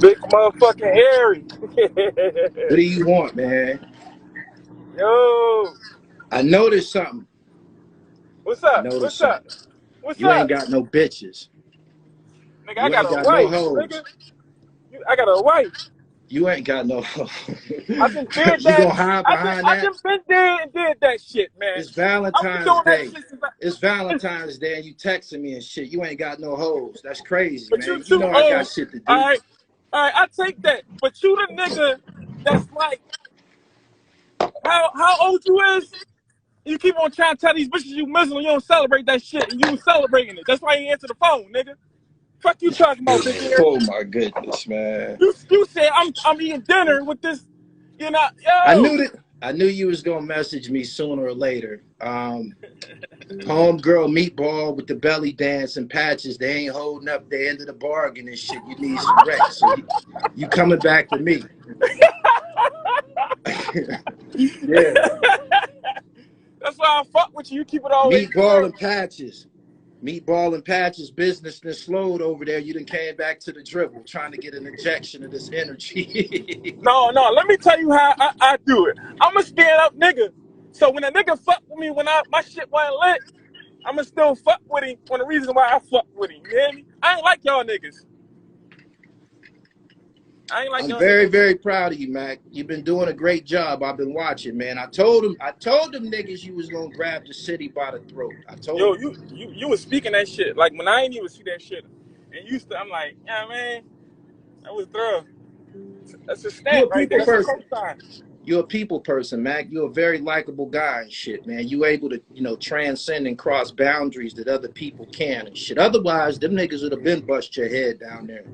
Big motherfucking Harry. What do you want, man? Yo, I noticed something. what's I up? noticed What's up? something. What's You ain't up? got no bitches. Nigga, I You got ain't a got no wife, nigga. hoes. I got a wife. You ain't got no. I just did You that. gonna hide behind I that? just been there and did that shit, man. It's I've been Valentine's doing that Day. shit since It's Valentine's Day, and you texting me and shit. You ain't got no hoes. That's crazy, but you man. You too know I got old. shit to do. Alright. Alright, I take that. But you the nigga that's like, how old you is? You keep on trying to tell these bitches you Muslim, you don't celebrate that shit, and you was celebrating it. That's why you answer the phone, nigga. Fuck you talking about, big ass. Oh my goodness, man. You said I'm eating dinner with this, you know, I yo. knew that. I knew you was gonna message me sooner or later. Homegirl meatball with the belly dance and patches. They ain't holding up the end of the bargain and shit. You need some rest. So you coming back to me? Yeah. That's why I fuck with you. You keep it always Meatball real. and patches. Meatball and patches. Business then slowed over there. You done came back to the dribble, trying to get an injection of this energy. No, let me tell you how I do it. I'm a stand up nigga. So when a nigga fuck with me when my shit wasn't lit, I'ma still fuck with him on the reason why I fuck with him. You hear me? I ain't like y'all niggas. I ain't like I'm y'all very, niggas. very proud of you, Mac. You've been doing a great job. I've been watching, man. I told them niggas you was gonna grab the city by the throat. I told Yo, them. you was speaking that shit. Like when I ain't even see that shit. And I'm like, yeah man, that was thorough. That's a You're stamp a right there. people That's a person. cosign. You're a people person, Mac. You're a very likable guy and shit, man. You able to, transcend and cross boundaries that other people can and shit. Otherwise, them niggas would have been bust your head down there.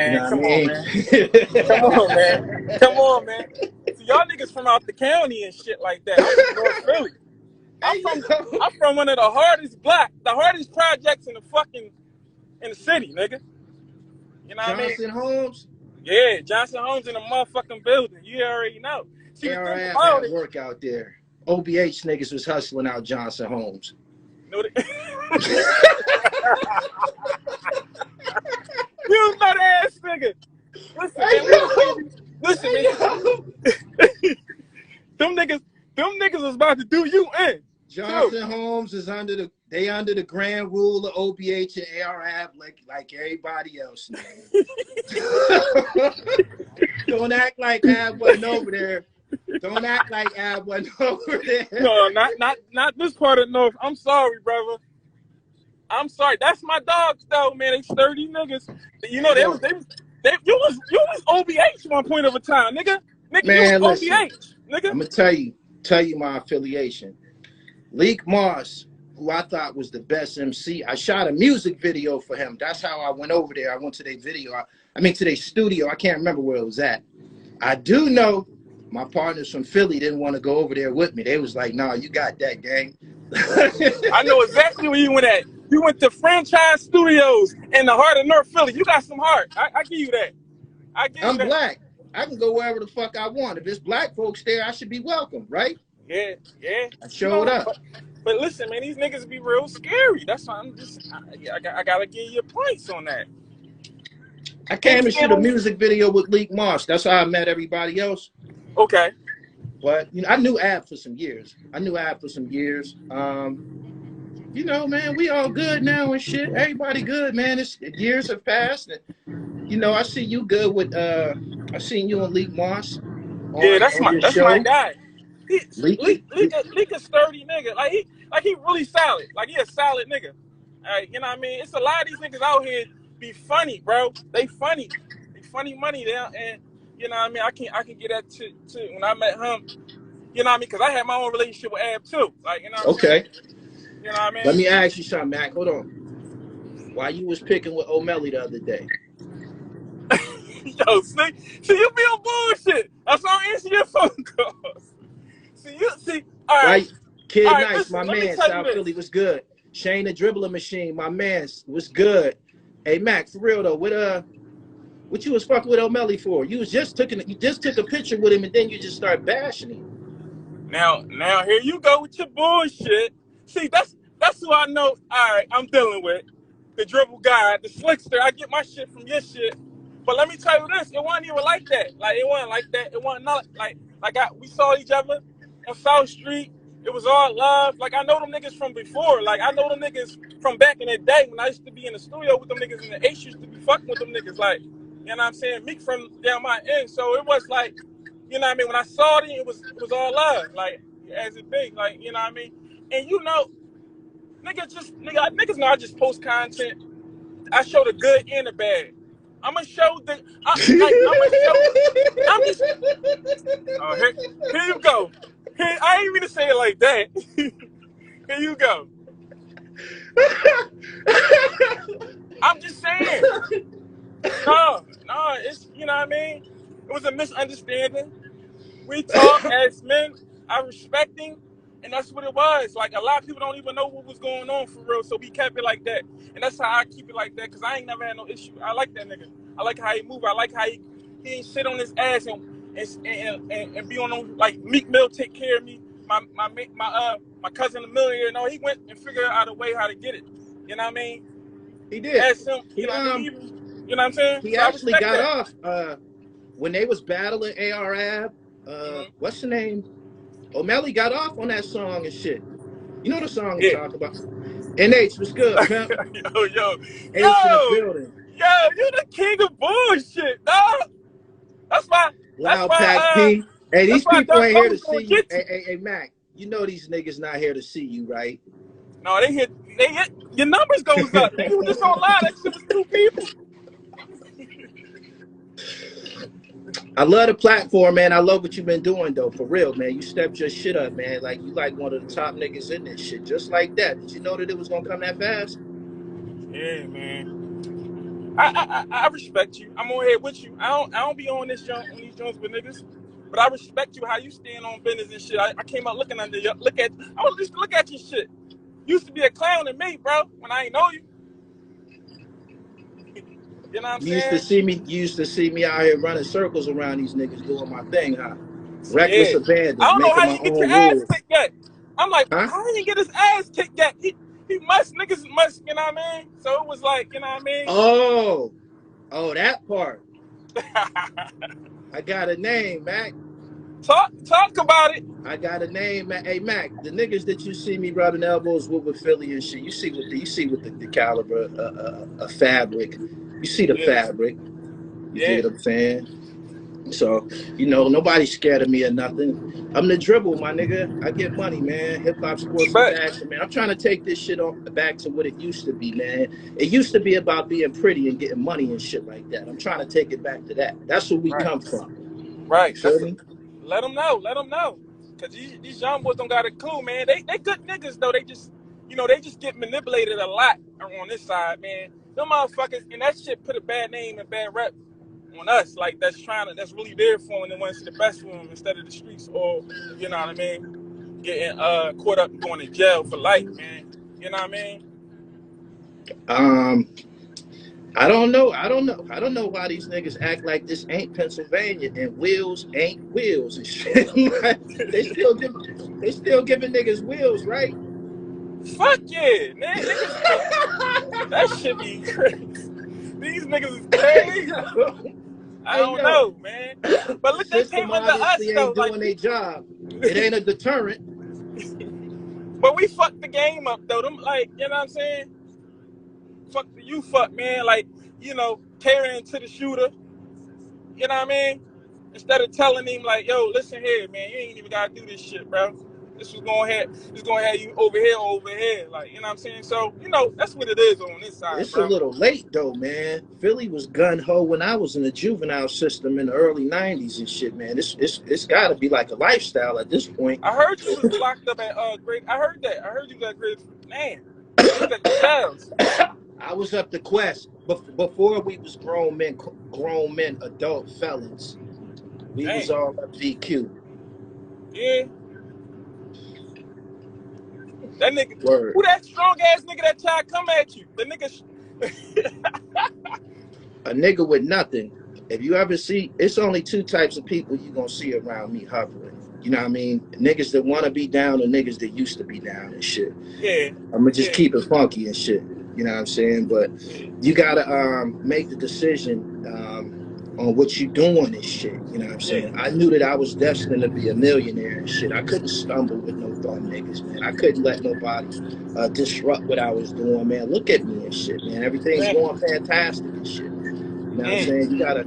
You know Man, what I come on, mean? man. Come on, man. Come on, man. See, y'all niggas from out the county and shit like that. I'm from North Philly. I'm Hey, from yo. I'm from one of the hardest projects in the city, nigga. You know what I mean? Johnson Holmes, Yeah, Johnson Homes in the motherfucking building. You already know. See the thing ARAB about had it, work out there. OBH niggas was hustling out Johnson Holmes. you know, you nut ass nigga. Listen, Hey, man. yo. Listen, Hey, man. yo. them niggas was about to do you in too. Johnson Holmes is under the grand rule of OBH and ARAB like everybody else, nigga. Don't act like Ab wasn't over there. Don't act like Ab wasn't over there. No, not this part of North. I'm sorry, brother. I'm sorry. That's my dogs, though, man. They sturdy niggas. You Hey, know, yo, you was OBH one point of a time, nigga. Nigga, you was man, listen. OBH, nigga. I'm gonna tell you my affiliation. Leek Moss, who I thought was the best MC. I shot a music video for him. That's how I went over there. I went to their video. To their studio. I can't remember where it was at. I do know my partners from Philly didn't want to go over there with me. They was like, "Nah, you got that, gang." I know exactly where you went at. You went to Franchise Studios in the heart of North Philly. You got some heart. I give you that. I give you I'm that. black. I can go wherever the fuck I want. If there's black folks there, I should be welcome, right? Yeah, yeah. I You showed know, up. but listen, man, these niggas be real scary. That's why I gotta give you points on that. I Can't came and shoot stand a on. music video with Leek Moss. That's how I met everybody else. Okay. But I knew Ab for some years. Man, we all good now and shit. Everybody good, man. Years have passed. And, I see you good with I seen you and Leek Moss Yeah, on your that's my show. guy. Leek, Leak a sturdy nigga. He really solid. Like he a solid nigga. You know what I mean? It's a lot of these niggas out here be funny, bro. They funny. They funny money there, and you know what I mean. I can get that too. When I met him, you know what I mean? Because I had my own relationship with Ab too. Like you know what I'm saying? okay. You know what I Let mean? me ask you something, Mac. Hold on. Why you was picking with O'Malley the other day? Yo, see, you be on bullshit. That's why I'm answering your phone calls. All right, Why Kid Nice, Listen, my let me man, tell you South this. Philly was good. Shane the dribbling machine, my man, was good. Hey Mac, for real though, what you was fucking with O'Malley for? You just took a picture with him and then you just start bashing him. Now, here you go with your bullshit. See, that's who I know. All right, I'm dealing with. the dribble guy, the slickster. I get my shit from your shit. But let me tell you this, it wasn't even like that. Like it wasn't like that. It wasn't not like we saw each other on South Street. It was all love. Like I know them niggas from before. Like I know them niggas from back in the day when I used to be in the studio with them niggas, and the H used to be fucking with them niggas. Like, you know what I'm saying? Meek from down my end. So it was like, you know what I mean? When I saw it, it was all love. Like as it be. Like, you know what I mean? And you know, niggas know I just post content. I show the good and the bad. I'm gonna show the. I'm just. Oh, here you go. Here, I ain't even to say it like that. Here you go. I'm just saying. No, it's, you know what I mean? It was a misunderstanding. We talk as men. I respect him, and that's what it was. Like, a lot of people don't even know what was going on for real, so we kept it like that. And that's how I keep it like that, because I ain't never had no issue. I like that nigga. I like how he move. I like how he ain't sit on his ass and be on them, like, Meek Mill take care of me. My cousin the millionaire, no, he went and figured out a way how to get it. You know what I mean? He did. Asked him, you know what I'm saying? He so actually got off when they was battling Arab. What's the name? O'Malley got off on that song and shit. You know the song I'm talking about. NH was good, pimp. yo, in the building. Yo, you the king of bullshit, dog. That's why. Loud Pack P. Hey, these people ain't here to see you. Hey, Mac, you know these niggas not here to see you, right? No, they hit. Your numbers goes up. Nigga, was just on live. That shit was 2 people. I love the platform, man. I love what you've been doing, though. For real, man. You stepped your shit up, man. Like, you like one of the top niggas in this shit. Just like that. Did you know that it was gonna come that fast? Yeah, man. I respect you. I'm on here with you. I don't be on these joints with niggas. But I respect you how you stand on business and shit. I came out looking under you. I was just look at your shit. You used to be a clown to me, bro, when I ain't know you. You know what I'm saying? You used to see me out here running circles around these niggas doing my thing, huh? Reckless abandon. I don't know how you get your ass kicked yet. I'm like, how did he get his ass kicked yet? He niggas must, you know what I mean? So it was like, you know what I mean? Oh, that part. I got a name, Mac. Talk about it. I got a name, Mac. Hey, Mac, the niggas that you see me rubbing elbows with Philly and shit, you see what the caliber of fabric. You see the fabric. You get what I'm saying? So, you know, nobody's scared of me or nothing. I'm the dribble, my nigga. I get money, man. Hip hop, sports, and fashion, man. I'm trying to take this shit back to what it used to be, man. It used to be about being pretty and getting money and shit like that. I'm trying to take it back to that. That's where we come from. Right. Let them know. Let them know. Because these young boys don't got a clue, man. They good niggas, though. They just, you know, they just get manipulated a lot on this side, man. Them motherfuckers, and that shit put a bad name and bad rep on us, like that's really there for them and wants the best for them instead of the streets, or you know what I mean, getting caught up and going to jail for life, man. You know what I mean? I don't know why these niggas act like this ain't Pennsylvania and wheels ain't wheels and shit. they still giving niggas wheels, right? Fuck yeah, man. Niggas, that shit be crazy. These niggas is crazy. I don't know, man. But look, they came under us, though. Ain't doing their job. It ain't a deterrent. But we fucked the game up, though. Them, like, you know what I'm saying? Fuck, man. Like, you know, carrying to the shooter. You know what I mean? Instead of telling him, like, yo, listen here, man. You ain't even got to do this shit, bro. This is going to have you over here. Like, you know what I'm saying? So, you know, that's what it is on this side, It's a little late, though, man. Philly was gun-ho when I was in the juvenile system in the early 90s and shit, man. It's got to be like a lifestyle at this point. I heard you was locked up at Great. I heard that. I heard you got Great. Man. I was up to Quest. Before we was grown men, adult felons. We was all up VQ. Yeah. That nigga, who that strong ass nigga that tried to come at you? The nigga. A nigga with nothing. If you ever see, it's only 2 types of people you gonna see around me hovering. You know what I mean? Niggas that want to be down and niggas that used to be down and shit. Yeah. I'm gonna just keep it funky and shit. You know what I'm saying? But you gotta make the decision on what you doing and shit. You know what I'm Yeah. saying? I knew that I was destined to be a millionaire and shit. I couldn't stumble with no dumb niggas, man. I couldn't let nobody disrupt what I was doing, man. Look at me and shit, man. Everything's going Mm, fantastic and shit. You know what I'm saying? mm. You gotta,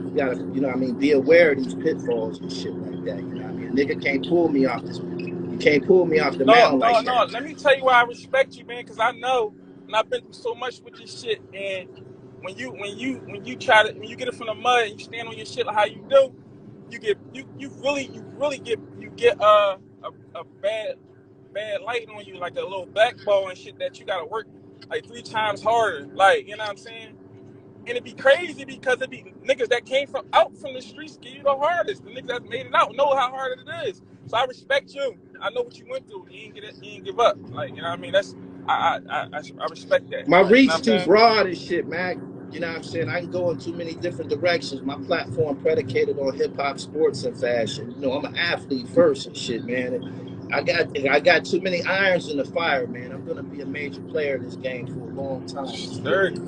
you know what I mean, be aware of these pitfalls and shit like that. You know what I mean? A nigga can't pull me off this. You can't pull me off the No, mountain no, like that. no. Let me tell you why I respect you, man, because I know, and I've been through so much with this shit. And when you try to when you get it from the mud and you stand on your shit like how you do, you get a bad light on you, like a little backbone and shit that you gotta work like 3 times harder. Like, you know what I'm saying? And it'd be crazy because it'd be niggas that came from out from the streets give you the hardest. The niggas that made it out know how hard it is. So I respect you. I know what you went through. You ain't give up. Like, you know what I mean? That's I respect that. My Like, you know what reach I'm too saying? broad and shit, Mac. You know what I'm saying? I can go in too many different directions. My platform predicated on hip hop, sports, and fashion. You know, I'm an athlete first and shit, man. I got too many irons in the fire, man. I'm gonna be a major player in this game for a long time and shit. Sturdy.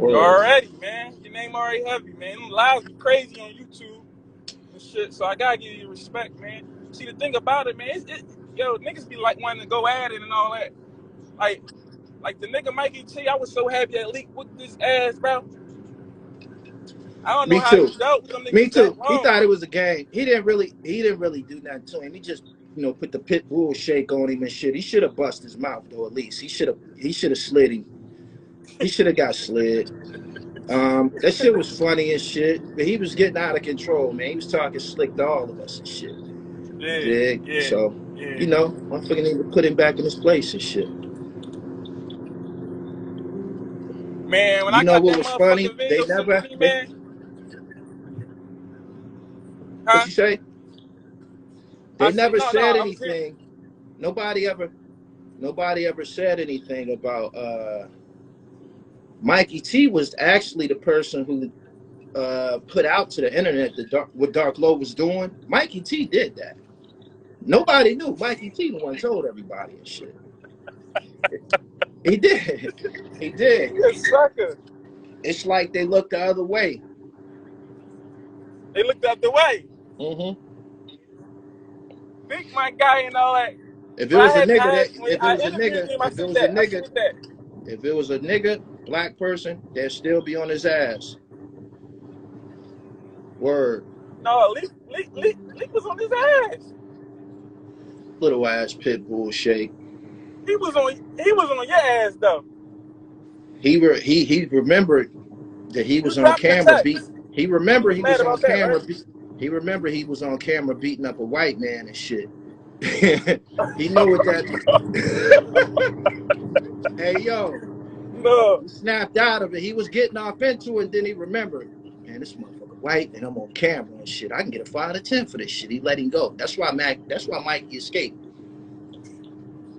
You Word. already, man. Your name already heavy, man. Them lives be crazy on YouTube and shit. So I gotta give you respect, man. See, the thing about it, man, yo, niggas be like wanting to go at it and all that. Like, like the nigga Mikey T, I was so happy that Leak whooped his ass, bro. I don't know Me how he too. dealt with them Me niggas that too. He long. thought it was a game. He didn't really do nothing to him. He just, you know, put the pit bull shake on him and shit. He should have bust his mouth though, at least. He should have slid him. He should have got slid. That shit was funny and shit, but he was getting out of control, man. He was talking slick to all of us and shit. Yeah, Dig. yeah, So, yeah. you know, I'm fucking need to put him back in his place and shit. Man, when You I know got what that was funny? motherfucking video sent to me, They, man, what huh? you say? I They said, never no, no, said I was here. anything. Nobody ever, nobody ever said anything about Mikey T was actually the person who put out to the internet what Dark Low was doing. Mikey T did that. Nobody knew. Mikey T the one told everybody and shit. He did. He did. You a sucker. It's like they looked the other way. They looked out the way. Hmm. Big my guy and all that. If it But was a nigga, when I interviewed him, I if it said was a that. I nigga, said that. if it was a nigga, black person, they'd still be on his ass. Word. No, Leak was on his ass. Little ass pit bull shake. He was on your ass though. He remembered that he You was on dropped the camera text. beat. He You remembered was he mad was on about that, right? camera. He remembered he was on camera beating up a white man and shit. He knew what that. Hey yo, No. he snapped out of it. He was getting off into it, and then he remembered, man, this motherfucker white, and I'm on camera and shit. I can get a 5 out of 10 for this shit. He let him go. That's why Mikey escaped.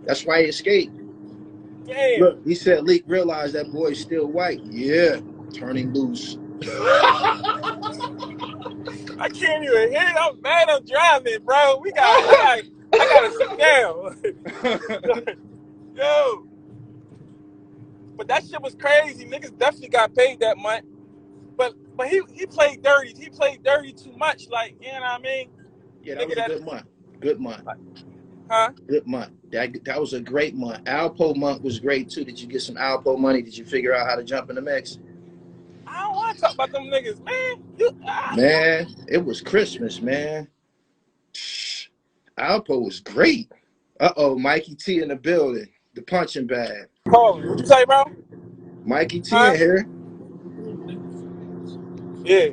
That's why he escaped. Damn. Look, he said Leak realized that boy's still white. Yeah, turning loose. I can't even hear. I'm mad. I'm driving, bro. I gotta sit down. Yo. But that shit was crazy. Niggas definitely got paid that month. But he played dirty. He played dirty too much. Like, you know what I mean? Yeah, that Nigga was a that, good month. Good month. huh? Good month. That was a great month. Alpo month was great too. Did you get some Alpo money? Did you figure out how to jump in the mix? I don't want to talk about them niggas, man. Man, it was Christmas, man. Alpo was great. Uh-oh, Mikey T in the building. The punching bag. Call me. What you say, bro? Mikey T Huh? in here. Yeah.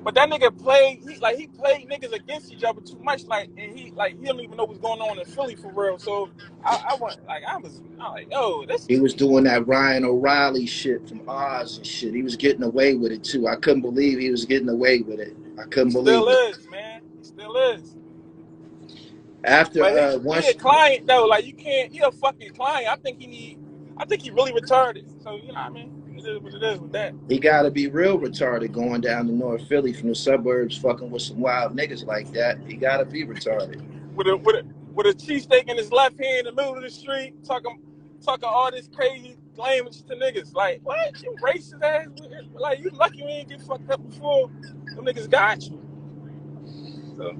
But that nigga played. He played niggas against each other too much. And he don't even know what's going on in Philly for real. So I went like I was like, yo, this. He was doing that Ryan O'Reilly shit from Oz and shit. He was getting away with it too. I couldn't believe he was getting away with it. I He couldn't still believe it. is, man. He still is. After But he a once client though. Like you can't. He a fucking client. I think he really retarded. So you know what I mean. It is what it is with that. he got to be real retarded going down to North Philly from the suburbs, fucking with some wild niggas like that. He got to be retarded. With a cheesesteak in his left hand in the middle of the street, talking all this crazy claiming to niggas. Like, what? You racist ass? Like, you lucky you ain't get fucked up before them niggas got you. So,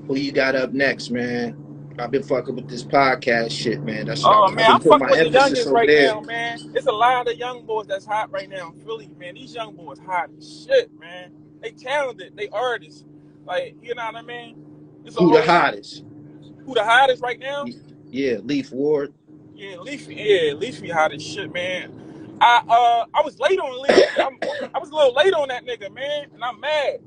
who you got up next, man? I've been fucking with this podcast shit, man. That's what oh I've man, been I'm putting fucking my with the emphasis youngest over right there. now, man. It's a lot of young boys that's hot right now in Philly, man. These young boys hot as shit, man. They talented, they artists. Like, you know what I mean? It's a Who the whole hottest? who the hottest right now? Yeah, Leaf Ward. Yeah, Leafy hot as shit, man. I was late on Leafy. I was a little late on that nigga, man, and I'm mad.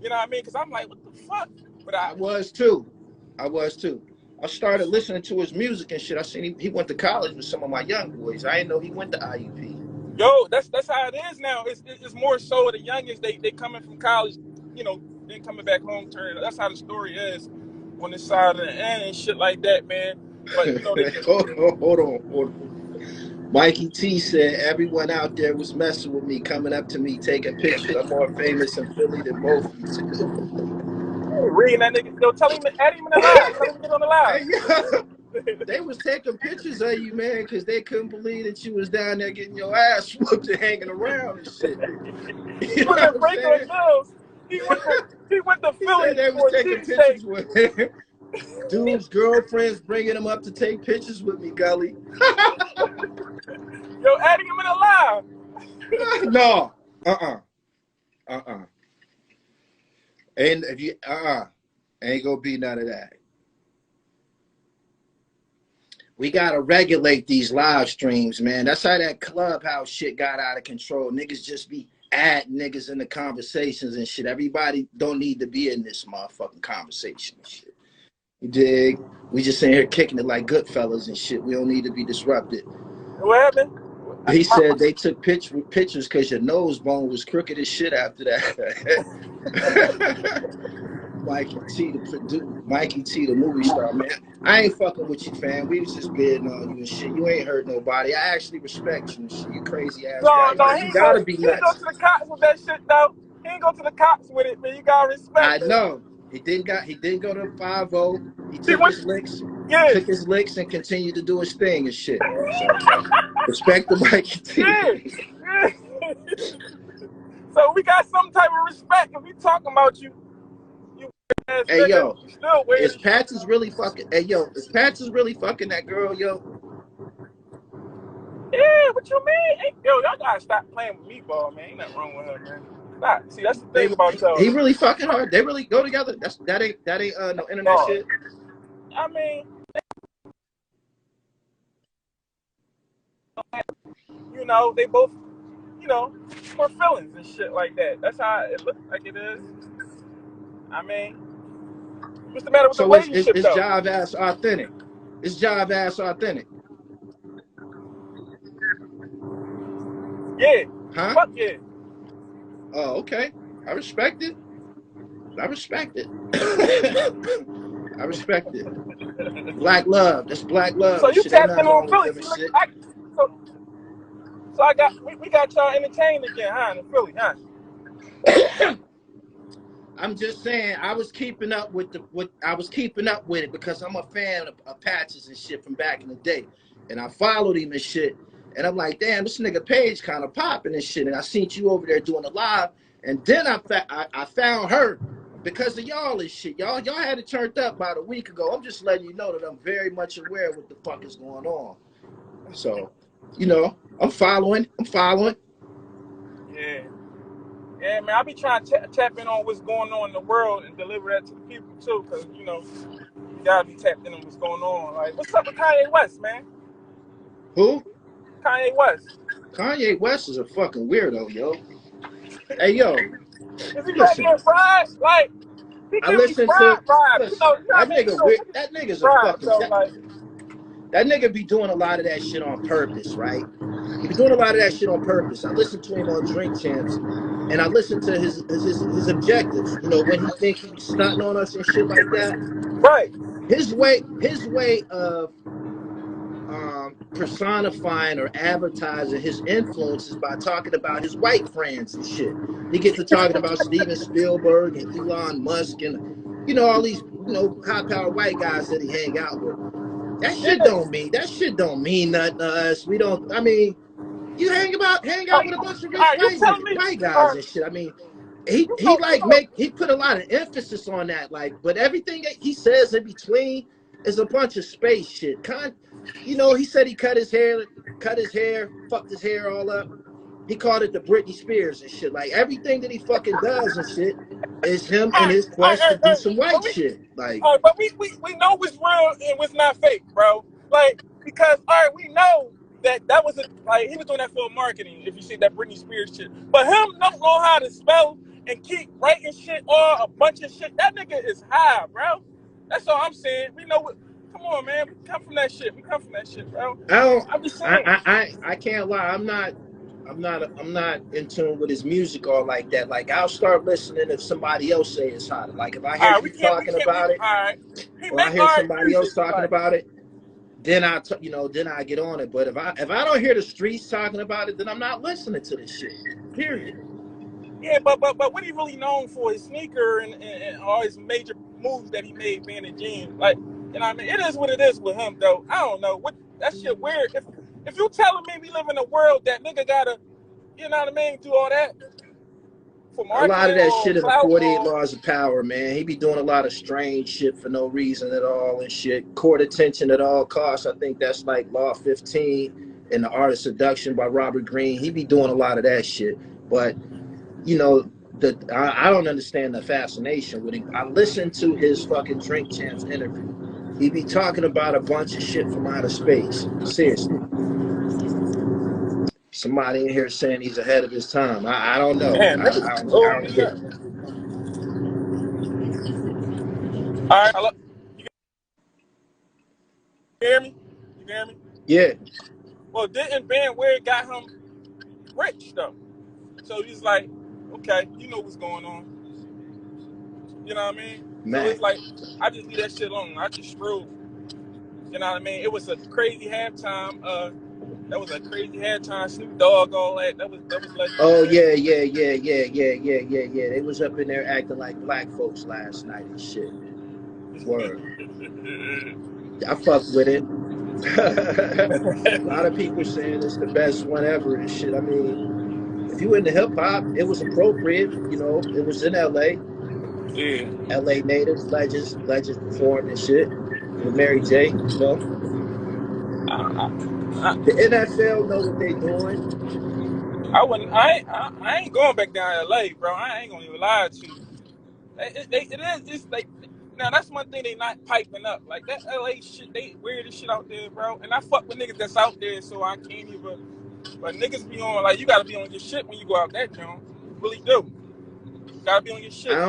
You know what I mean? Because I'm like, what the fuck? But I was too. I started listening to his music and shit. I seen he went to college with some of my young boys. I didn't know he went to IUP. yo, that's how it is now. It's more so the youngest they coming from college, you know, then coming back home turning. That's how the story is on this side of the end and shit like that, man. But you know, they just hold on. Mikey T said everyone out there was messing with me, coming up to me, taking pictures. I'm more famous in Philly than both of you two. reading that nigga. Yo, tell him, add him in the live. Tell him to get on the live. Hey, they was taking pictures of you, man, because they couldn't believe that you was down there getting your ass whooped and hanging around and shit. He was in Franklin Mills. He went to Philly they for was a taking cheesesteak. pictures with him. Dude's girlfriend's bringing him up to take pictures with me, Gully. Yo, adding him in the live. No. And if you ain't gonna be none of that. We gotta regulate these live streams, man. That's how that Clubhouse shit got out of control. Niggas just be adding niggas in the conversations and shit. Everybody don't need to be in this motherfucking conversation and shit. You dig? We just sitting here kicking it like good fellas and shit. We don't need to be disrupted. What happened? He said they took pictures because your nose bone was crooked as shit after that. Mikey T, the movie star, man. I ain't fucking with you, fam. We was just bidding on you and shit. You ain't hurt nobody. I actually respect you and shit. You crazy ass guy. No, You gotta be nuts. He go to the cops with that shit though. He ain't go to the cops with it, man. You gotta respect I know. He didn't go to 5-0. He took his licks. Yeah. Took his licks and continued to do his thing and shit. So respect the Mikey T. Yeah. So we got some type of respect if we talking about you. Hey yo, still is Patches really fucking? Hey yo, is Patches really fucking that girl, yo? Yeah, what you mean? Hey, yo, y'all gotta stop playing with meatball, man. Ain't nothing wrong with her, man. Stop. See, that's the thing about y'all. He really fucking her. They really go together. That ain't no internet shit. I mean, you know, they both, you know, for feelings and shit like that. That's how it looks like it is. I mean, what's the matter with the relationship, it's jive ass authentic. It's jive ass authentic. Yeah. Huh? Fuck yeah. Oh, okay. I respect it. I respect it. Black love. That's black love. So you shit. tapped in on Philly. We got y'all entertained again, huh? In Philly, huh? I'm just saying, I was keeping up with it because I'm a fan of Patches and shit from back in the day, and I followed him and shit. And I'm like, damn, this nigga Page kind of popping and shit. And I seen you over there doing a live, and then I found her because of y'all and shit. Y'all had it turned up about a week ago. I'm just letting you know that I'm very much aware of what the fuck is going on. So, you know, I'm following. Yeah. Yeah, man, I be trying to tap in on what's going on in the world and deliver that to the people too, because you know, you gotta be tapped in on what's going on. Like, what's up with Kanye West, man? Who? Kanye West. Kanye West is a fucking weirdo, yo. Hey, yo. Is he back getting fried? Like, he I give me fried. Listen, You know, that nigga weird. That nigga's a fucking. so, like, that nigga be doing a lot of that shit on purpose, right? He be doing a lot of that shit on purpose. I listen to him on Drink Champs, and I listen to his objectives. You know, when he thinks he's stunting on us and shit like that. Right. His way of personifying or advertising his influences by talking about his white friends and shit. He gets to talking about Steven Spielberg and Elon Musk and, you know, all these, you know, high-powered white guys that he hang out with. That Yeah. shit don't mean nothing to us. We don't. I mean, you hang out with a bunch of All rich right, you tell me. white All guys right, and shit. I mean, you he know, you like know. he put a lot of emphasis on that. Like, but everything that he says in between is a bunch of space shit. He said he cut his hair, fucked his hair all up. He called it the Britney Spears and shit. Like everything that he fucking does and shit is him All in right, his all right, quest to all do right. some But white we, shit. Like, all right, but we know what's real and what's not fake, bro. Like because all right, we know that was like he was doing that for marketing. If you see that Britney Spears shit, but him don't know how to spell and keep writing shit or a bunch of shit. That nigga is high, bro. That's all I'm saying. We know what. Come on, man. We come from that shit. We come from that shit, bro. I don't. I'm just saying. I can't lie. I'm not in tune with his music or like that. Like I'll start listening if somebody else say it's hot. Like if I hear All right, you talking about it, all right. He or I make hear all right somebody music, else talking like. about it, then then I get on it. But if I don't hear the streets talking about it, then I'm not listening to this shit. Period. Yeah, but what he really known for his sneaker and all his major moves that he made being a genius. Like, you know what I mean? It is what it is with him though. I don't know. What that shit weird. If you telling me we live in a world that nigga gotta, you know what I mean, do all that for A lot of marketing that or shit in the clout 48 or Laws of Power, man. He be doing a lot of strange shit for no reason at all and shit. Court attention at all costs. I think that's like Law 15 and The Art of Seduction by Robert Greene. He be doing a lot of that shit. But, I don't understand the fascination with him. I listened to his fucking Drink Champs interview. He be talking about a bunch of shit from outer space. Seriously. Somebody in here saying he's ahead of his time. I don't know. man, niggas I blowing don't me get up. it. All right, hello. You can hear me? You can hear me? Yeah, Well, didn't Ben Ware got him rich though? So he's like, okay, you know what's going on. You know what I mean? So it's like Max. I just leave that shit alone. I just screw. You know what I mean? It was a crazy halftime. That was a crazy halftime. Snoop Dogg, all that. That was Oh legendary. yeah. They was up in there acting like black folks last night and shit. Word. I fucked with it. A lot of people saying it's the best one ever and shit. I mean, if you into hip hop, it was appropriate. It was in LA. Yeah. LA natives, legends performed and shit with Mary J. I, The NFL know what they doing. I wouldn't. I ain't going back down to LA, bro. I ain't gonna even lie to you. It is just like now. That's one thing they not piping up. Like that LA shit, they weird as shit out there, bro. And I fuck with niggas that's out there, so I can't even. But niggas be on like you gotta be on your shit when you go out that joint. You really do. You gotta be on your shit.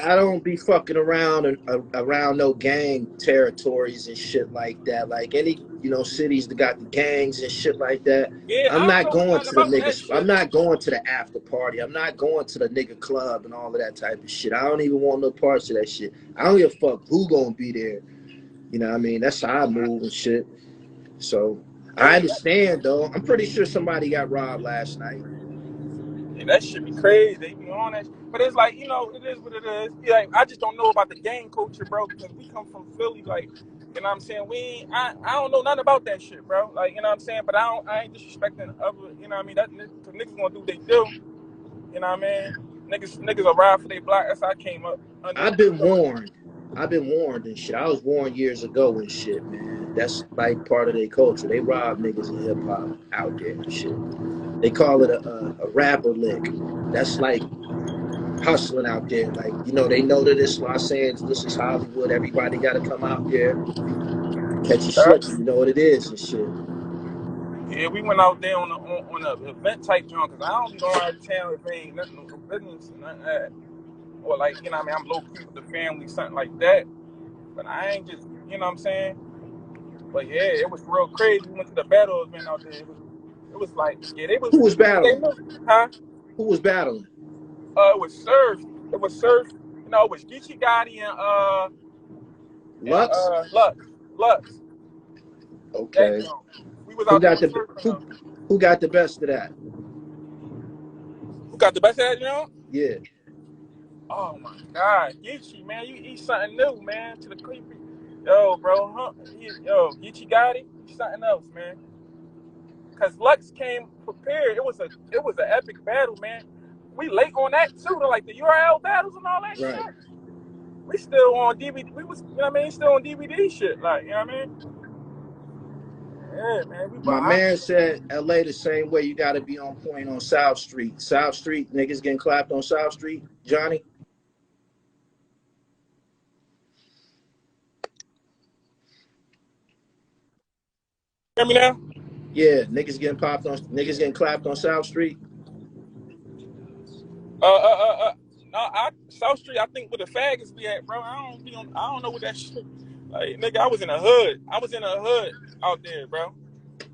I don't be fucking around and around no gang territories and shit like that. Like any cities that got the gangs and shit like that. Yeah, I'm I don't not know going nothing to the about that niggas. I'm shit. not going to the after party. I'm not going to the nigga club and all of that type of shit. I don't even want no parts of that shit. I don't give a fuck who gonna be there. You know what I mean? That's how I move and shit. So I Yeah, understand though. I'm pretty sure somebody got robbed last night. yeah, that shit be crazy. They be on that. But it's like, it is what it is. Yeah, like, I just don't know about the gang culture, bro, because we come from Philly. Like, you know what I'm saying? I don't know nothing about that shit, bro. Like, you know what I'm saying? But I ain't disrespecting other, you know what I mean? Cause niggas gonna do what they do. You know what I mean? Niggas will ride for their block. That's how I came up under. I've been warned. I've been warned and shit. I was warned years ago and shit, man. That's like part of their culture. They rob niggas in hip hop out there and shit. They call it a rapper lick. That's like hustling out there. Like, they know that it's Los Angeles, this is Hollywood. Everybody got to come out there, catch you slipping. You know what it is and shit. Yeah, we went out there on a event type joint because I don't be going out of town if it ain't nothing no business and nothing like that. Or like, you know what I mean, I'm low key with the family, something like that. But I ain't just, you know what I'm saying? But yeah, it was real crazy. We went to the battle event out there. It was like, yeah, they was Who was they battling? knew, huh? Who was battling? It was Surf. It was Surf. It was Geechee Gotti and Lux? Lux. That Okay. joint. We was Who out there got with the Surf and who them. who got the best of that? Who got the best of that joint? Yeah. Oh my God, Geechee, man, you eat something new, man. To the creepy. Yo, bro, Ichigati, something else, man. Cause Lux came prepared. It was an epic battle, man. We late on that too, like the URL battles and all that Right. shit. We still on DVD. We was, you know what I mean, still on DVD shit, like, you know what I mean? Yeah, man, we My behind. man said LA the same way. You got to be on point on South Street. South Street, niggas getting clapped on South Street, Johnny? Hear me now? Yeah, niggas getting clapped on South Street. No, South Street. I think where the faggots be at, bro. I don't know what that shit. Like, nigga, I was in the hood. I was in the hood out there, bro.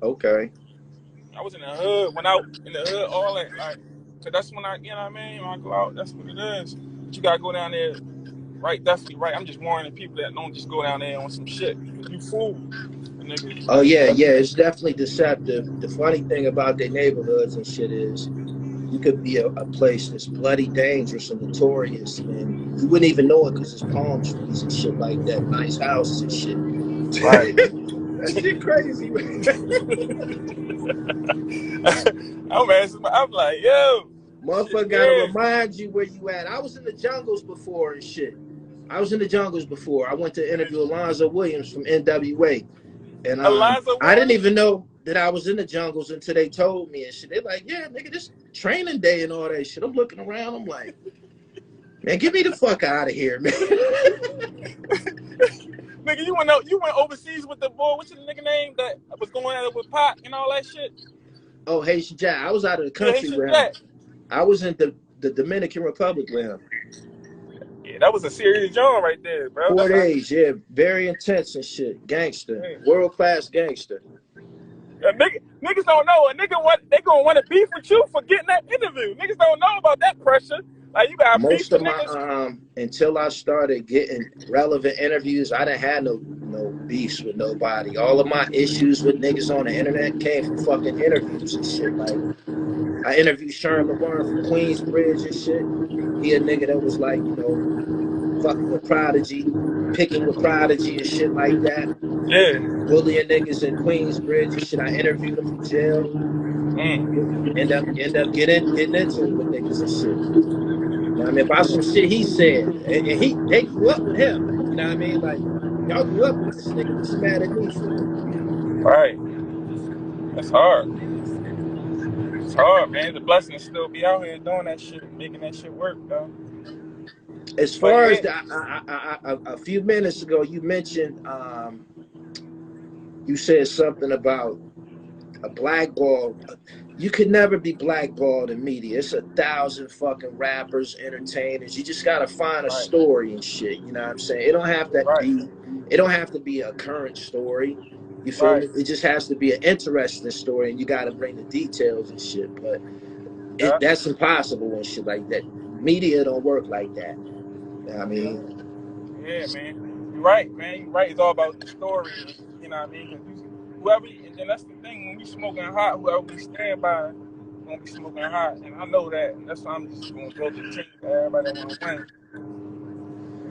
Okay. I was in the hood, went out in the hood, all that, like, cause that's when you know what I mean? When I go out, that's what it is. But you gotta go down there, right? Definitely right. I'm just warning people that don't just go down there on some shit. Cause you fool, nigga. Oh yeah, yeah, it's definitely deceptive. The funny thing about their neighborhoods and shit is you could be a place that's bloody dangerous and notorious, and you wouldn't even know it because it's palm trees and shit like that, nice houses and shit. Right. That shit crazy, man. I'm like, yo, Motherfucker gotta remind you where you at. I was in the jungles before and shit. I went to interview Alonzo Williams from NWA. And I didn't even know that I was in the jungles until they told me and shit. They're like, yeah, nigga, this training day and all that shit. I'm looking around. I'm like, man, get me the fuck out of here, man. Nigga, you went overseas with the boy. What's the nigga name that was going at it with Pop and all that shit? Oh, Haitian Jack. I was out of the country with him. I was in the Dominican Republic with him. Yeah, that was a serious joint right there, bro. 4 days, yeah. Very intense and shit. Gangster. Yeah. World-class gangster. Yeah, niggas don't know. They gonna want to beef with you for getting that interview. Niggas don't know about that pressure. Like, you got most of my until I started getting relevant interviews, I didn't have no beefs with nobody. All of my issues with niggas on the internet came from fucking interviews and shit. Like, I interviewed Sharon LaVarn from Queensbridge and shit. He a nigga that was like, you know, fucking with Prodigy, picking with Prodigy and shit like that. Yeah. Bullying niggas in Queensbridge and shit. I interviewed him from jail. End up getting into it with niggas and shit. You know what I mean? About some shit he said. And they grew up with him. You know what I mean? Like, y'all grew up with this nigga. What's mad at me for? Right. That's hard. It's hard, man. The blessing is still be out here doing that shit, making that shit work, though. As far as a few minutes ago, you mentioned, you said something about a blackball. You could never be blackballed in media. It's 1,000 fucking rappers, entertainers. You just gotta find a story and shit. You know what I'm saying? It don't have to be a current story. You feel me? It just has to be an interesting story, and you gotta bring the details and shit. But that's impossible and shit like that. Media don't work like that. You know what I mean? Yeah, man. You're right, man. You're right. It's all about the story. You know what I mean? And that's the thing. When we smoking hot, whoever we stand by, gonna be smoking hot. And I know that. And that's why I'm just gonna build the team for everybody that wanna win.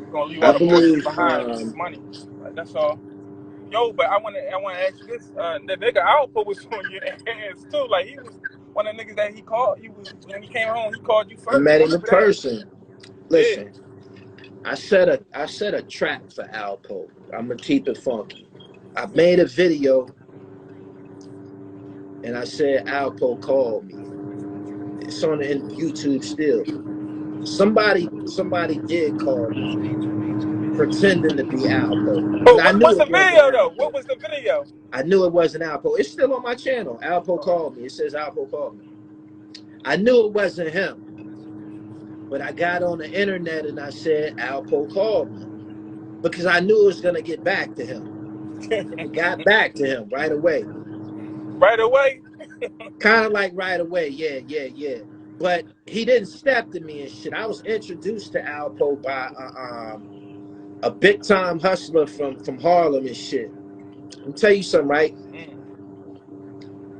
We're gonna leave all the bullshit behind, which is money. Like, that's all. Yo, but I wanna ask you this. The nigga Alpo was on your ass too. Like, he was one of the niggas that he called. When he came home, he called you first. I met him in person. Listen. Yeah. I set a trap for Alpo. I'm gonna keep it funky. I made a video and I said Alpo called me. It's on YouTube still. Somebody did call me pretending to be Alpo. Oh, what's the video though? What was the video? I knew it wasn't Alpo. It's still on my channel. Alpo called me. It says Alpo called me. I knew it wasn't him. But I got on the internet and I said, Alpo called me. Because I knew it was going to get back to him. It got back to him right away. Right away? Kind of like right away, yeah. But he didn't step to me and shit. I was introduced to Alpo by a big-time hustler from Harlem and shit. Let me tell you something, right?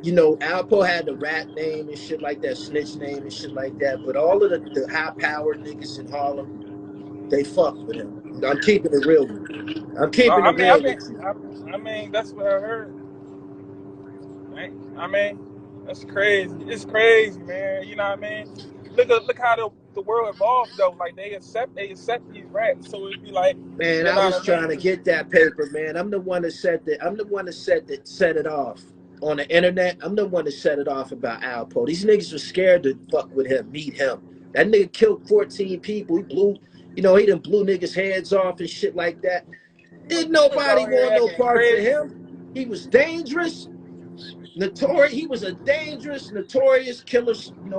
You know, Alpo had the rap name and shit like that, snitch name and shit like that. But all of the high-powered niggas in Harlem, they fuck with him. I'm keeping it real with you. I'm keeping I it mean, I real mean, with you. I mean, that's what I heard. Right? I mean, that's crazy. It's crazy, man. You know what I mean? Look how the world evolved though. Like they accept these rats. So it'd be like, Man, you I know was what I trying to mean? get that paper, man. I'm the one that said that. I'm the one that set it off on the internet. I'm the one that set it off about Alpo. These niggas were scared to fuck with him, meet him. That nigga killed 14 people. He blew, he done blew niggas' heads off and shit like that. Didn't He was nobody out here want no acting parts of crazy. him. He was dangerous, notorious. He was a dangerous, notorious killer,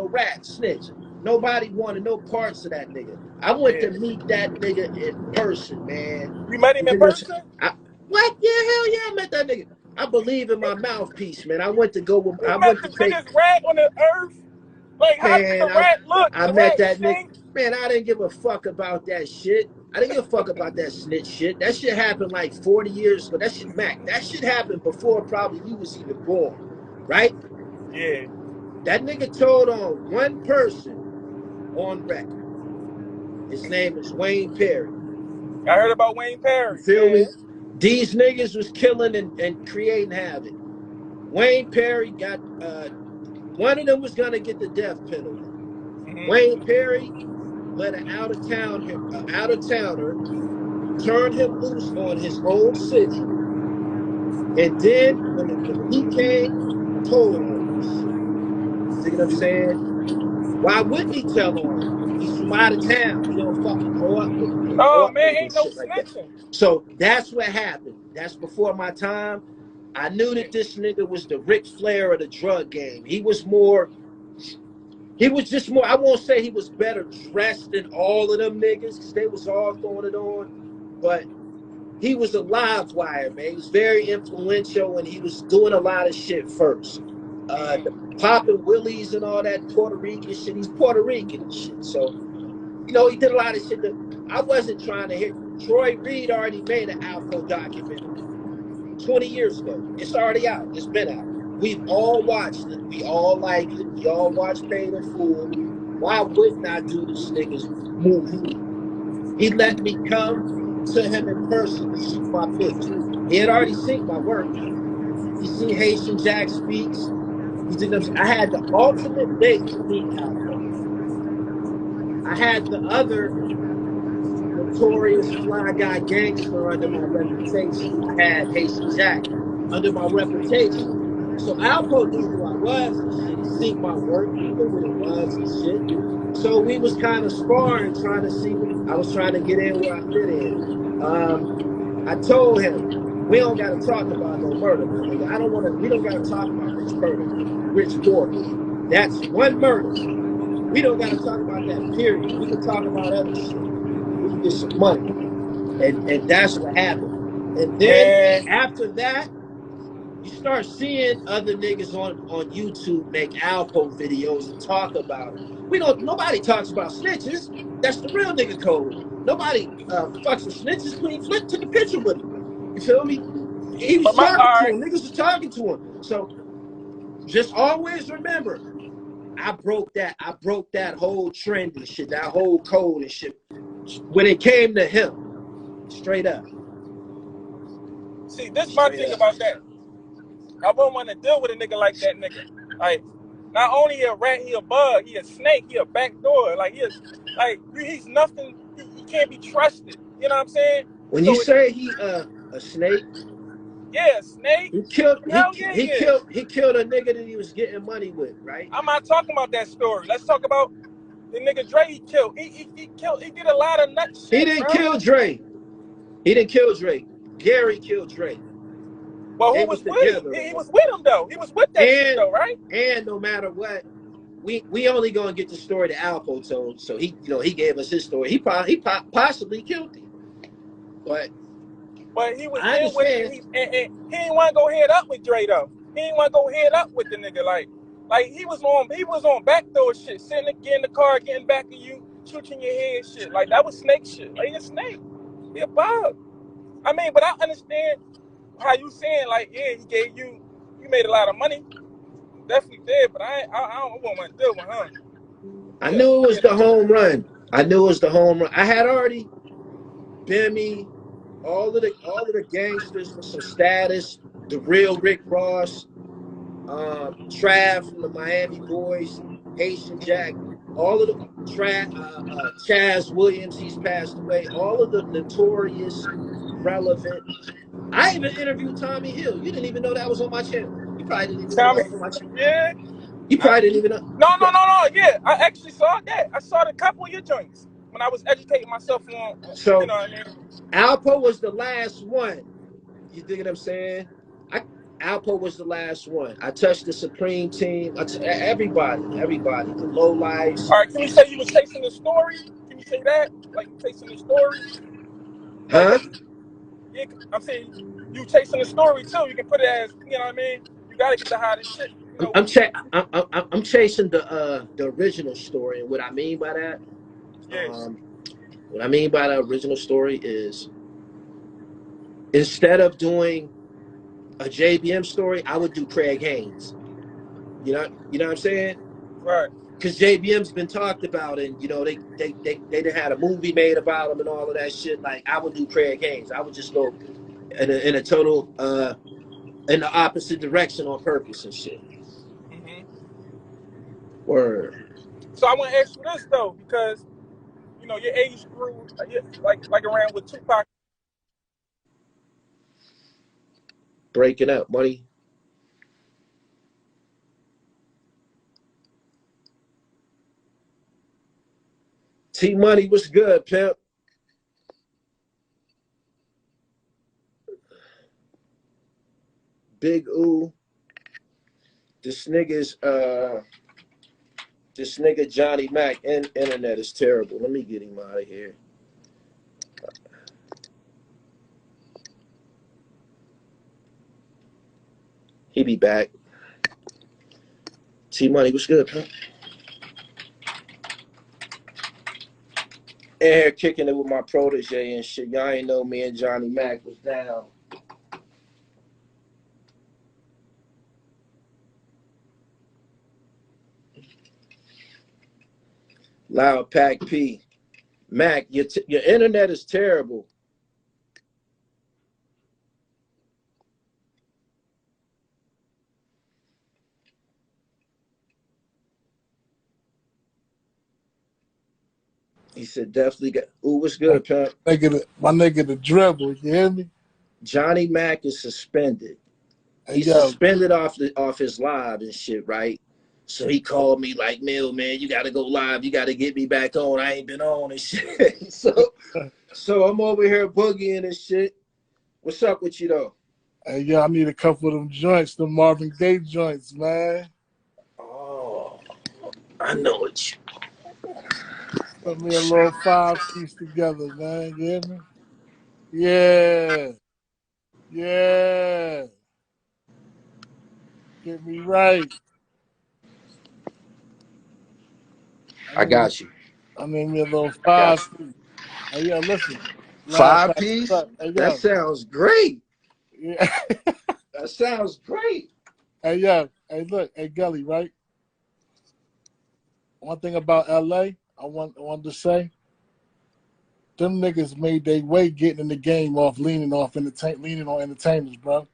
rat snitch. Nobody wanted no parts of that nigga. I went Yeah. to meet that nigga in person, man. You met him You in think person? I, what? Yeah, hell yeah, I met that nigga. I believe in my mouthpiece, man. I went to go with, You I met went the to take, biggest rat on the earth. Like, how did man, the rat look? I The met rat that nigga. stink. Man, I didn't give a fuck about that shit. I didn't give a fuck about that snitch shit. That shit happened like 40 years ago. That shit, Mac, that shit happened before probably you was even born, right? Yeah. That nigga told on one person on record. His name is Wayne Perry. I heard about Wayne You Perry. feel Yeah. me? These niggas was killing and creating havoc. Wayne Perry got one of them was gonna get the death penalty. Mm-hmm. Wayne Perry let an out of towner turn him loose on his own city, and then when he came, told on this shit. You see what I'm saying? Why wouldn't he tell on him? He's from out of town. He don't fucking grow up with him. He didn't grow Oh up with man, him and ain't no shit like that. snitching. So that's what happened. That's before my time. I knew Yeah. that this nigga was the Ric Flair of the drug game. He was just more, I won't say he was better dressed than all of them niggas, because they was all throwing it on, but he was a live wire, man. He was very influential and he was doing a lot of shit first. The Mm-hmm. popping willies and all that Puerto Rican shit. He's Puerto Rican and shit. So, he did a lot of shit that I wasn't trying to hit. Troy Reed already made an Alpo documentary 20 years ago. It's already out. It's been out. We've all watched it. We all like it. We all watched Paid in Full. Why wouldn't I do this nigga's movie? He let me come to him in person to shoot my picture. He had already seen my work. He seen Haitian Jack Speaks. He did. I had the ultimate date to meet Alpo. I had the other notorious fly guy gangster under my reputation. I had Haitian Jack under my reputation. So Alpo knew who I was and shit. He seen my work. He knew what it was and shit. So we was kind of sparring, trying to see. I was trying to get in where I fit in. I told him, we don't got to talk about no murder, my nigga. I don't want to. We don't got to talk about Rich Morgan. That's one murder. We don't got to talk about that. Period. We can talk about other shit. We can get some money, and that's what happened. And then Man, after that, you start seeing other niggas on YouTube make Alpo videos and talk about him. Nobody talks about snitches. That's the real nigga code. Nobody fucks with snitches. Queen Flip took a picture with him. You feel me? He was but my all talking to right. him. Niggas was talking to him. So just always remember, I broke that whole trend and shit, that whole code and shit. When it came to him, straight up. See, this my Straight thing up. about that. I wouldn't want to deal with a nigga like that nigga. Like, not only he a rat, he a bug, he a snake, he a backdoor. Like he's nothing. He can't be trusted. You know what I'm saying? When you So say he a snake, yeah, snake. he killed Hell yeah, he is. he killed a nigga that he was getting money with, right? I'm not talking about that story. Let's talk about the nigga Dre he killed. He killed. He did a lot of nut He shit, didn't bro. kill Dre. He didn't kill Dre. Gary killed Dre. But They who was was with him? together He on was with him though. He was with that shit it. though, right? And no matter what, we only gonna get the story to Alpo told. So he gave us his story. He possibly killed him. But He was I in with understand. and he didn't want to go head up with Dre though. He didn't want to go head up with the nigga like he was on backdoor shit, sitting in the car, getting back of you, shooting your head shit. Like that was snake shit. Like he a snake. He a bug. I mean, but I understand how you saying like yeah, he gave you made a lot of money. Definitely did, but I don't want to deal with him. I Yeah, knew it was yeah. the home run. I knew it was the home run. I had already Bimmy, all of the gangsters with some status, the real Rick Ross, Trav from the Miami Boys, Haitian Jack, all of the Chaz Williams, he's passed away. All of the notorious, relevant. I even interviewed Tommy Hill. You didn't even know that was on my channel. You probably didn't even know Tell that me, was on my channel. yeah. You probably didn't even know. No. Yeah, I actually saw that. I saw a couple of your joints when I was educating myself on, you So know what I mean? Alpo was the last one. You dig what I'm saying? Alpo was the last one. I touched the Supreme team. Everybody, the low lives. All right, can we say you was chasing the story? Can you say that? Like you chasing the story? Like, Huh? cause yeah, I'm saying you chasing the story too. You can put it as, you know what I mean? You gotta get the hottest shit. You I'm know, I'm, cha- I'm chasing the original story, and what I mean by that, yes. um, what I mean by the original story is instead of doing a JBM story, I would do Craig Haynes. You know what I'm saying? Right. Because JBM's been talked about, and they had a movie made about him and all of that shit. Like I would do Craig Haynes. I would just go in a total in the opposite direction on purpose and shit. Hmm. Word. So I want to ask you this though, because you know your age grew like around with Tupac. Breaking up, money. T Money was good, pimp. Big Ooh. This nigga Johnny Mac and internet is terrible. Let me get him out of here. He be back. T Money was good, pimp. And here kicking it with my protege and shit. Y'all ain't know me and Johnny Mac was down. Loud Pack P. Mac, your internet is terrible. He said definitely got. Ooh, what's good, pimp? My nigga the dribble, you hear me? Johnny Mac is suspended. Hey He's yo, suspended off his live and shit, right? So he called me like, Mill, man, you gotta go live. You gotta get me back on. I ain't been on and shit. so I'm over here boogieing and shit. What's up with you though? hey yo, I need a couple of them joints, the Marvin Gaye joints, man. Oh, I know it. Put me a little 5-piece together, man. You hear me? Yeah, yeah. Get me right. I I need, got you. I need me a little I got you. 5-piece. Hey yo, listen, loud Five pack. piece? Hey That yo, sounds great. yeah. That sounds great. Hey yo, hey look, hey Gully, right? One thing about LA, I wanted to say. Them niggas made their way getting in the game off leaning on entertainers, bro.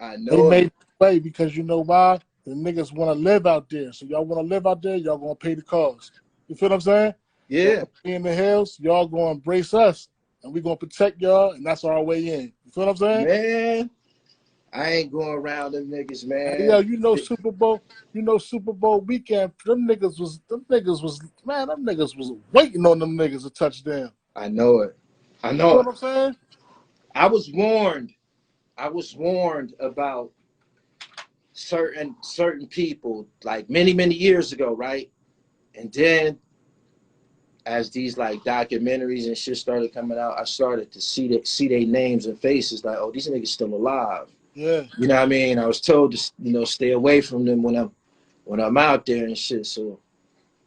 I They know made it. their way because you know why? The niggas want to live out there. So y'all want to live out there, y'all gonna pay the cost. You feel what I'm saying? Y'all Yeah. gonna be in the hills, y'all gonna embrace us, and we gonna protect y'all, and that's our way in. You feel what I'm saying? Man, I ain't going around them niggas, Hey, yo, man. You know Super Bowl weekend. Them niggas was waiting on them niggas to touch down. I know it. I You know know what it. I'm saying? I was warned. I was warned about certain people like many years ago, right? And then as these like documentaries and shit started coming out, I started to see their names and faces like, oh, these niggas still alive. Yeah. You know what I mean? I was told to stay away from them when I'm out there and shit. So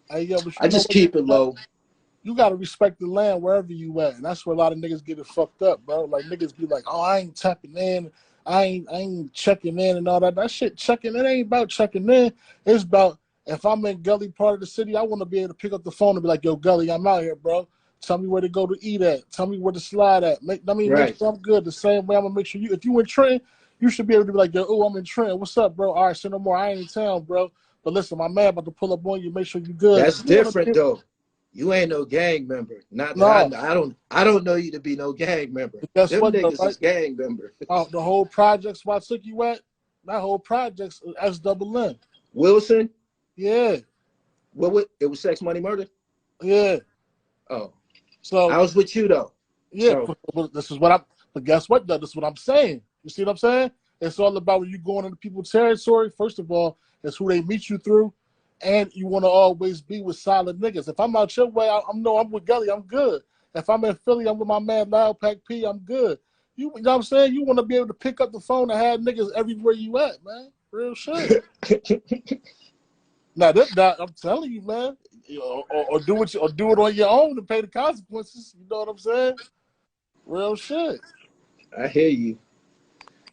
Hey, yo, but I you know just keep it what? low. You gotta respect the land wherever you at, and that's where a lot of niggas get it fucked up, bro. Like niggas be like, "Oh, I ain't tapping in, I ain't checking in and all that." That shit checking in ain't about checking in. It's about if I'm in Gully part of the city, I want to be able to pick up the phone and be like, "Yo, Gully, I'm out here, bro. Tell me where to go to eat at. Tell me where to slide at. Make Right. sure I'm good. The same way I'm gonna make sure you. If you in Trent, you should be able to be like, yo, oh, I'm in Trent. What's up, bro? All right, say no more. I ain't in town, bro. But listen, my man about to pull up on you. Make sure you good. That's You wanna different be, though. You ain't no gang member. Not that no. I don't know you to be no gang member. Guess Them what though, niggas right? is gang members. The whole projects where I took you at, that whole project's SNN. Wilson? Yeah, What it was sex, money, murder? yeah. Oh. So I was with you though. yeah, So but this is what I'm. But guess what though? This is what I'm saying. You see what I'm saying? It's all about when you going into people's territory. First of all, it's who they meet you through, and you want to always be with solid niggas. If I'm out your way, I'm with Gully. I'm good. If I'm in Philly, I'm with my man Loud Pack P. I'm good. You know what I'm saying? You want to be able to pick up the phone and have niggas everywhere you at, man. Real shit. Now that I'm telling you, man. Or do it on your own and pay the consequences. You know what I'm saying? Real shit. I hear you.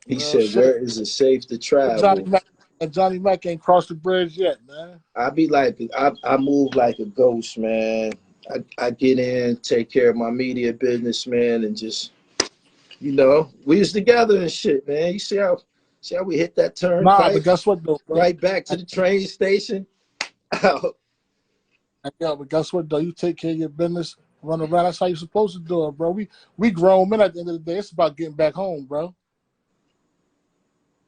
He Real said, shit. where is it safe to Johnny travel? Mac and Johnny Mac ain't crossed the bridge yet, man. I be like, I move like a ghost, man. I get in, take care of my media business, man, and just, we was together and shit, man. You see how we hit that Nah, but turnpike, guess what though, bro? right back to the train station. Out. But guess what though? You take care of your business, run around. That's how you're supposed to do it, bro. We grown men at the end of the day. It's about getting back home, bro.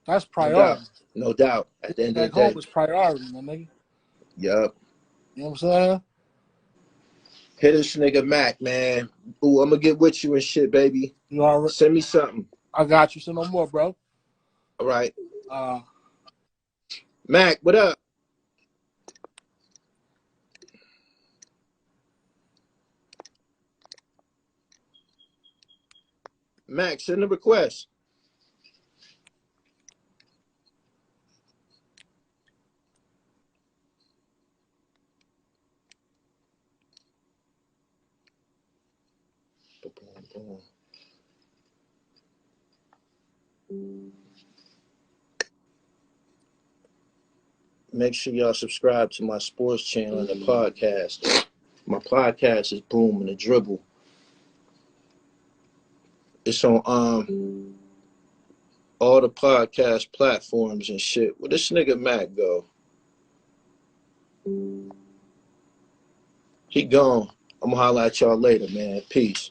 That's No doubt. priority. No doubt. At the end of Back the day. home is priority, my nigga. Yup. You know what I'm saying? Hit this nigga Mac, man. Ooh, I'm gonna get with you and shit, baby. You already. Send me something. I got you. So no more, bro. All right. Uh, Mac, what up? Mac, send a request. Make sure y'all subscribe to my sports channel and the podcast. My podcast is Boom and the Dribble. It's on all the podcast platforms and shit. Where this nigga Mac go? He gone. I'm gonna holler at y'all later, man. Peace.